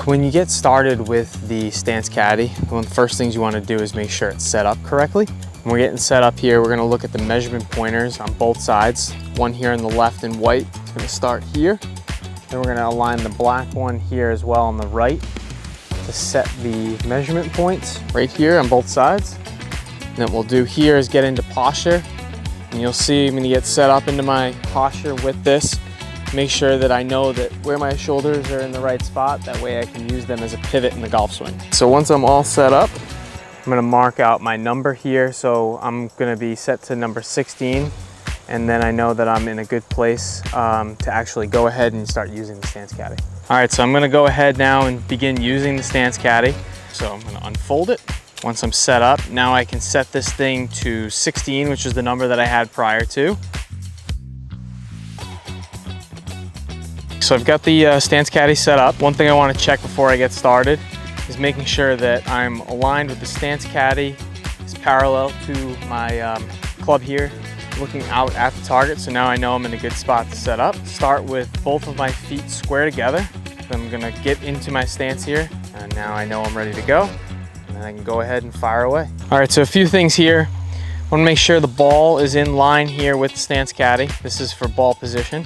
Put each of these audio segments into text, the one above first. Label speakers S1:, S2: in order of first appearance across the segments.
S1: When you get started with the Stance Caddy, one of the first things you want to do is make sure it's set up correctly. When we're getting set up here, we're going to look at the measurement pointers on both sides. One here on the left in white, it's going to start here. Then we're going to align the black one here as well on the right to set the measurement points right here on both sides. And what we'll do here is get into posture. And you'll see I'm going to get set up into my posture with this. Make sure that I know that where my shoulders are in the right spot. That way I can use them as a pivot in the golf swing. So once I'm all set up, I'm going to mark out my number here. So I'm going to be set to number 16. And then I know that I'm in a good place to actually go ahead and start using the Stance Caddy. All right, so I'm going to go ahead now and begin using the Stance Caddy. So I'm going to unfold it. Once I'm set up, now I can set this thing to 16, which is the number that I had prior to. So I've got the Stance Caddy set up. One thing I want to check before I get started is making sure that I'm aligned with the Stance Caddy. It's parallel to my club here, looking out at the target. So now I know I'm in a good spot to set up. Start with both of my feet square together. Then I'm gonna get into my stance here. And now I know I'm ready to go. And then I can go ahead and fire away. All right, so a few things here. I wanna make sure the ball is in line here with the Stance Caddy. This is for ball position.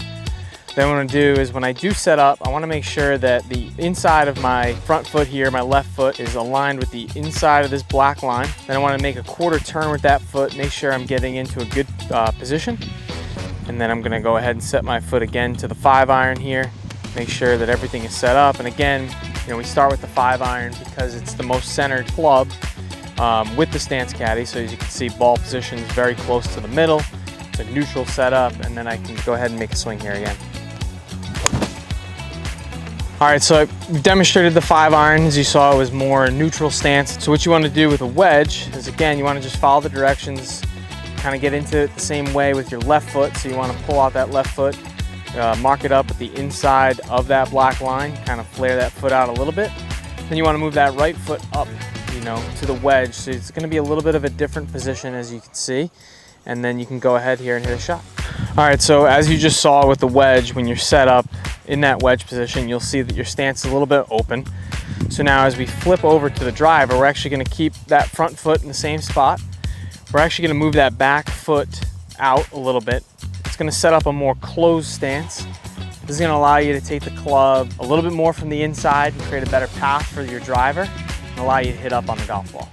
S1: Then what I'm gonna do is when I do set up, I wanna make sure that the inside of my front foot here, my left foot, is aligned with the inside of this black line. Then I wanna make a quarter turn with that foot, make sure I'm getting into a good position. And then I'm gonna go ahead and set my foot again to the 5-iron here, make sure that everything is set up. And again, we start with the 5-iron because it's the most centered club with the Stance Caddy. So as you can see, ball position is very close to the middle. It's a neutral setup, and then I can go ahead and make a swing here again. All right, so I've demonstrated the 5-iron. As you saw, it was more neutral stance. So what you want to do with a wedge is, again, you want to just follow the directions, kind of get into it the same way with your left foot. So you want to pull out that left foot, mark it up at the inside of that black line, kind of flare that foot out a little bit. Then you want to move that right foot up, to the wedge. So it's going to be a little bit of a different position, as you can see. And then you can go ahead here and hit a shot. All right, so as you just saw with the wedge, when you're set up in that wedge position, you'll see that your stance is a little bit open. So now as we flip over to the driver, we're actually gonna keep that front foot in the same spot. We're actually gonna move that back foot out a little bit. It's gonna set up a more closed stance. This is gonna allow you to take the club a little bit more from the inside and create a better path for your driver and allow you to hit up on the golf ball.